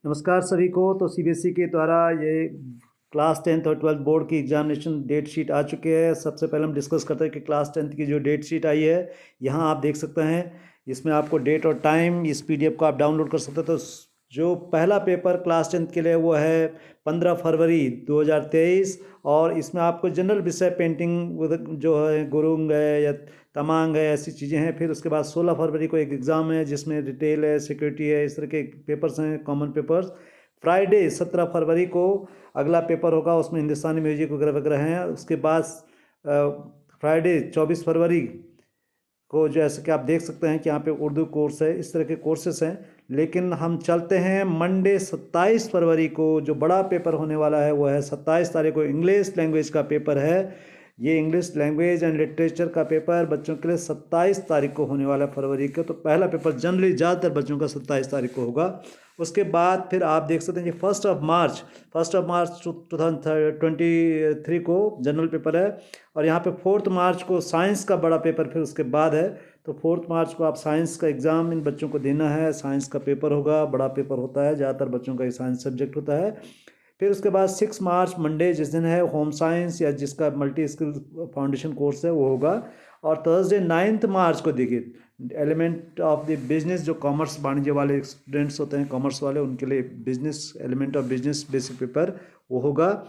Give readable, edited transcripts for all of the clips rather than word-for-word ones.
नमस्कार सभी को। तो सीबीएसई के द्वारा ये क्लास 10th और 12th बोर्ड की एग्जामिनेशन डेट शीट आ चुके हैं। सबसे पहले हम डिस्कस करते हैं कि क्लास 10th की जो डेट शीट आई है, यहाँ आप देख सकते हैं। इसमें आपको डेट और टाइम, इस पीडीएफ को आप डाउनलोड कर सकते हैं। तो जो पहला पेपर क्लास 10th के लिए वो है 15 फरवरी 2023, और इसमें आपको जनरल विषय पेंटिंग जो है गुरुंग है या तमांग है, ऐसी चीज़ें हैं। फिर उसके बाद 16 फरवरी को एक एग्ज़ाम है जिसमें रिटेल है, सिक्योरिटी है, इस तरह के पेपर्स हैं, कॉमन पेपर्स। फ्राइडे 17 फरवरी को अगला पेपर होगा, उसमें हिंदुस्तानी म्यूजिक वगैरह वगैरह हैं। उसके बाद फ्राइडे 24 फरवरी को जैसे कि आप देख सकते हैं कि यहाँ पे उर्दू कोर्स है, इस तरह के कोर्सेस हैं। लेकिन हम चलते हैं मंडे 27 फरवरी को, जो बड़ा पेपर होने वाला है वो है 27 तारीख को इंग्लिश लैंग्वेज का पेपर है। ये इंग्लिश लैंग्वेज एंड लिटरेचर का पेपर बच्चों के लिए 27 तारीख को होने वाला है फरवरी का। तो पहला पेपर जनरली ज़्यादातर बच्चों का 27 तारीख को होगा। उसके बाद फिर आप देख सकते हैं कि 1 मार्च 2023 को जनरल पेपर है। और यहाँ पे 4 मार्च को साइंस का बड़ा पेपर फिर उसके बाद है। तो 4 मार्च को आप साइंस का एग्ज़ाम इन बच्चों को देना है। साइंस का पेपर होगा, बड़ा पेपर होता है, ज़्यादातर बच्चों का ये साइंस सब्जेक्ट होता है। फिर उसके बाद 6 मार्च मंडे, जिस दिन है होम साइंस या जिसका मल्टी स्किल फाउंडेशन कोर्स है वो होगा। और थर्सडे 9 मार्च को देखिए एलिमेंट ऑफ द बिजनेस, जो कॉमर्स वाणिज्य वाले स्टूडेंट्स होते हैं, कॉमर्स वाले, उनके लिए business element of business basic paper वो होगा।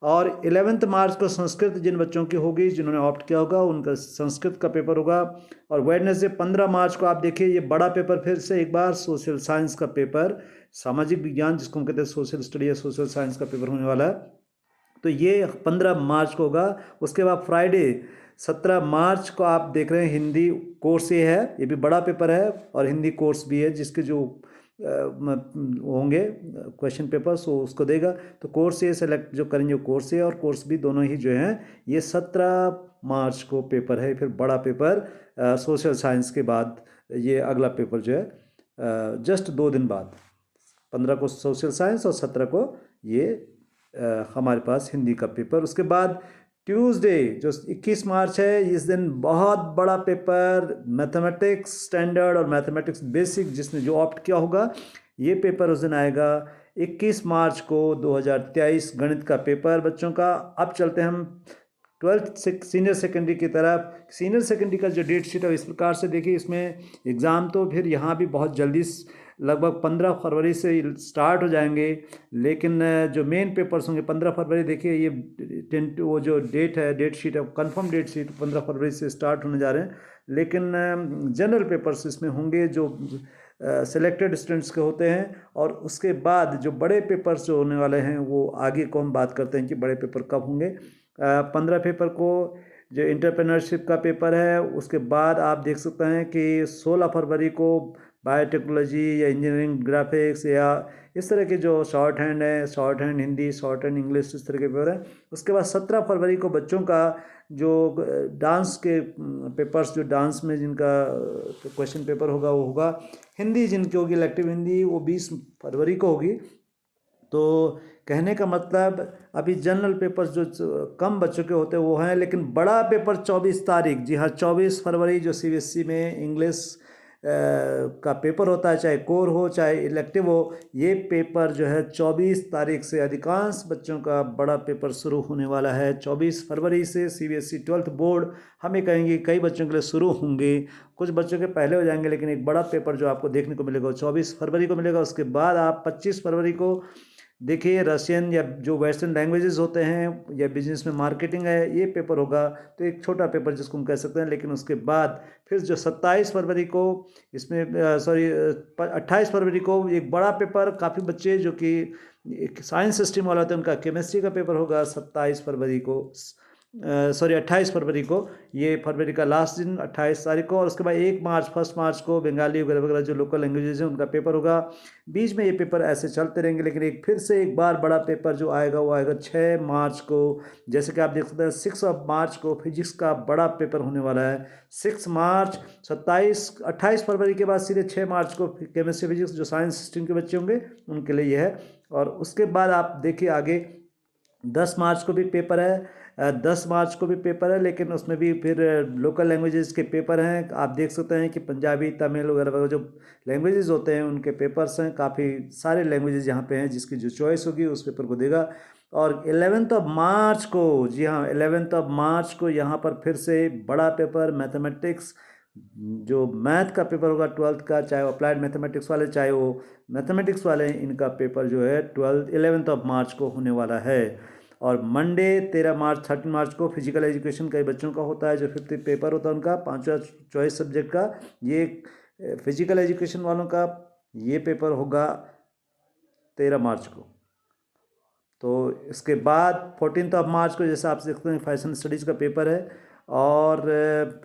और 11 मार्च को संस्कृत जिन बच्चों की होगी, जिन्होंने ऑप्ट किया होगा, उनका संस्कृत का पेपर होगा। और वेडनेसडे 15 मार्च को आप देखिए ये बड़ा पेपर फिर से एक बार सोशल साइंस का पेपर, सामाजिक विज्ञान जिसको हम कहते हैं सोशल स्टडी या सोशल साइंस का पेपर होने वाला है। तो ये 15 मार्च को होगा। उसके बाद फ्राइडे 17 मार्च को आप देख रहे हैं हिंदी कोर्स ये है, ये भी बड़ा पेपर है और हिंदी कोर्स भी है, जिसके जो होंगे क्वेश्चन पेपर्स वो उसको देगा। तो कोर्स ये सेलेक्ट जो करेंगे कोर्स ये और कोर्स भी दोनों ही जो हैं, ये 17 मार्च को पेपर है। फिर बड़ा पेपर सोशल साइंस के बाद ये अगला पेपर जो है जस्ट 2 दिन बाद, 15 को सोशल साइंस और 17 को ये हमारे पास हिंदी का पेपर। उसके बाद ट्यूसडे जो 21 मार्च है, इस दिन बहुत बड़ा पेपर मैथमेटिक्स स्टैंडर्ड और मैथमेटिक्स बेसिक, जिसने जो ऑप्ट किया होगा ये पेपर उस दिन आएगा 21 मार्च को 2023, गणित का पेपर बच्चों का। अब चलते हैं हम 12th सीनियर सेकेंडरी की तरफ। सीनियर सेकेंडरी का जो डेट शीट है इस प्रकार से देखिए, इसमें एग्ज़ाम तो फिर यहाँ भी बहुत जल्दी लगभग 15 फरवरी से स्टार्ट हो जाएंगे। लेकिन जो मेन पेपर्स होंगे 15 फरवरी, देखिए ये वो जो डेट है, डेट शीट है, कंफर्म डेट शीट 15 फरवरी से स्टार्ट होने जा रहे हैं। लेकिन जनरल पेपर्स इसमें होंगे जो सिलेक्टेड स्टूडेंट्स के होते हैं। और उसके बाद जो बड़े पेपर्स जो होने वाले हैं वो आगे को हम बात करते हैं कि बड़े पेपर कब होंगे। 15 पेपर को जो इंटरप्रेन्योरशिप का पेपर है, उसके बाद आप देख सकते हैं कि 16 फरवरी को बायोटेक्नोलॉजी या इंजीनियरिंग ग्राफिक्स या इस तरह के जो शॉर्ट हैंड है, short hand Hindi, short hand English, इस तरह के पेपर हैं। उसके बाद 17 फरवरी को बच्चों का जो डांस के पेपर्स, जो डांस में जिनका क्वेश्चन पेपर होगा वो होगा। हिंदी जिनकी होगी इलेक्टिव हिंदी, वो 20 फरवरी को होगी। तो कहने का मतलब अभी जनरल पेपर्स जो कम बच्चों के होते हैं वो हैं, लेकिन बड़ा पेपर 24 तारीख, जी हाँ 24 फरवरी, जो सीबीएसई में इंग्लिश का पेपर होता है, चाहे कोर हो चाहे इलेक्टिव हो, ये पेपर जो है 24 तारीख से अधिकांश बच्चों का बड़ा पेपर शुरू होने वाला है। 24 फरवरी से सीबीएसई 12th बोर्ड हमें कहेंगे कई बच्चों के लिए शुरू होंगे, कुछ बच्चों के पहले हो जाएंगे, लेकिन एक बड़ा पेपर जो आपको देखने को मिलेगा 24 फरवरी को मिलेगा। उसके बाद आप 25 फरवरी को देखिए रशियन या जो वेस्टर्न लैंग्वेजेस होते हैं या बिजनेस में मार्केटिंग है, ये पेपर होगा। तो एक छोटा पेपर जिसको हम कह सकते हैं। लेकिन उसके बाद फिर जो 27 फरवरी को इसमें 28 फरवरी को एक बड़ा पेपर, काफ़ी बच्चे जो कि एक साइंस स्ट्रीम वाला होता है उनका केमिस्ट्री का पेपर होगा 27 फरवरी को, 28 फरवरी को, ये फरवरी का लास्ट दिन 28 तारीख को। और उसके बाद 1 मार्च को बंगाली वगैरह वगैरह जो लोकल लैंग्वेजेस हैं उनका पेपर होगा। बीच में ये पेपर ऐसे चलते रहेंगे, लेकिन फिर से एक बार बड़ा पेपर जो आएगा वो आएगा 6 मार्च को। जैसे कि आप देख सकते हैं 6 मार्च को फिजिक्स का बड़ा पेपर होने वाला है। 6 मार्च, 28 फरवरी के बाद सीधे 6 मार्च को केमिस्ट्री फिजिक्स जो साइंस स्ट्रीम के बच्चे होंगे उनके लिए यह है। और उसके बाद आप देखिए आगे 10 मार्च को भी पेपर है 10 मार्च को भी पेपर है, लेकिन उसमें भी फिर लोकल लैंग्वेजेस के पेपर हैं। आप देख सकते हैं कि पंजाबी, तमिल वगैरह वगैरह जो लैंग्वेजेस होते हैं उनके पेपर्स हैं। काफ़ी सारे लैंग्वेजेस यहाँ पे हैं, जिसकी जो चॉइस होगी उस पेपर को देगा। और 11th ऑफ मार्च को, जी हाँ 11th ऑफ मार्च को यहाँ पर फिर से बड़ा पेपर मैथमेटिक्स, जो मैथ का पेपर होगा 12th का, चाहे वो अप्लाइड मैथमेटिक्स वाले चाहे वो मैथमेटिक्स वाले, इनका पेपर जो है 11th ऑफ मार्च को होने वाला है। और मंडे 13 मार्च 13 मार्च को फिजिकल एजुकेशन कई बच्चों का होता है, जो 5th पेपर होता है उनका 5वां चॉइस सब्जेक्ट का। ये फिजिकल एजुकेशन वालों का ये पेपर होगा 13 मार्च को। तो इसके बाद 14th ऑफ मार्च को जैसे आप देखते हैं फैशन स्टडीज़ का पेपर है, और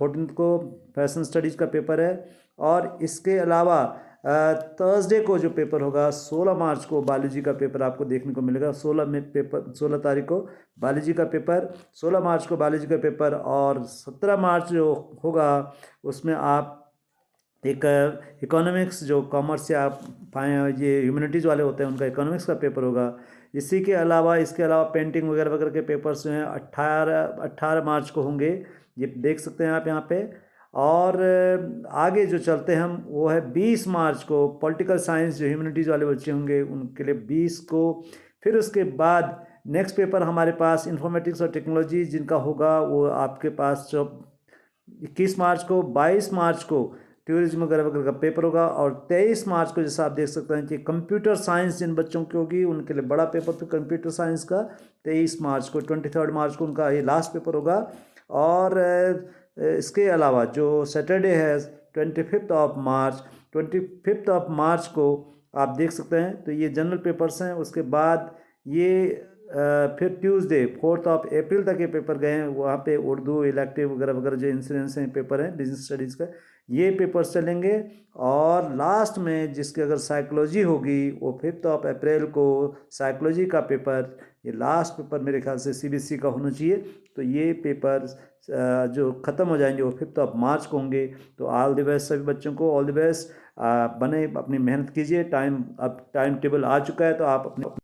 14th को फैशन स्टडीज़ का पेपर है। और इसके अलावा थर्सडे को जो पेपर होगा 16 मार्च को बायोलॉजी का पेपर आपको देखने को मिलेगा। 16 तारीख को बायोलॉजी का पेपर, 16 मार्च को बायोलॉजी का पेपर, और 17 मार्च जो होगा उसमें आप एक इकोनॉमिक्स, जो कॉमर्स से आप पाए ये ह्यूमैनिटीज़ वाले होते हैं उनका इकोनॉमिक्स का पेपर होगा। इसी के अलावा इसके अलावा पेंटिंग वगैरह वगैरह के पेपर्स जो हैं 18 मार्च को होंगे, ये देख सकते हैं आप यहाँ पे। और आगे जो चलते हैं हम वो है 20 मार्च को पॉलिटिकल साइंस, जो ह्यूमैनिटीज़ वाले बच्चे होंगे उनके लिए 20 को। फिर उसके बाद नेक्स्ट पेपर हमारे पास इंफॉर्मेटिक्स और टेक्नोलॉजी जिनका होगा वो आपके पास जो 21 मार्च को, 22 मार्च को टूरिज्म वगैरह वगैरह का पेपर होगा, और 23 मार्च को जैसा आप देख सकते हैं कि कंप्यूटर साइंस जिन बच्चों की होगी उनके लिए बड़ा पेपर तो कंप्यूटर साइंस का 23 मार्च को। 23 मार्च को उनका ये लास्ट पेपर होगा। और इसके अलावा जो सैटरडे है 25 ऑफ मार्च को आप देख सकते हैं, तो ये जनरल पेपर्स हैं। उसके बाद ये फिर ट्यूसडे 4 अप्रैल तक ये पेपर गए हैं, वहाँ पे उर्दू इलेक्टिव वगैरह वगैरह जो इंश्योरेंस हैं पेपर हैं बिजनेस स्टडीज़ का, ये पेपर्स चलेंगे। और लास्ट में जिसकी अगर साइकोलॉजी होगी वो 5 अप्रैल को साइकोलॉजी का पेपर, ये लास्ट पेपर मेरे ख्याल से सीबीएसई का होना चाहिए। तो ये पेपर जो ख़त्म हो जाएंगे वो 5 मार्च को होंगे। तो ऑल द बेस्ट सभी बच्चों को, ऑल द बेस्ट। बने अपनी मेहनत कीजिए। अब टाइम टेबल आ चुका है, तो आप अपने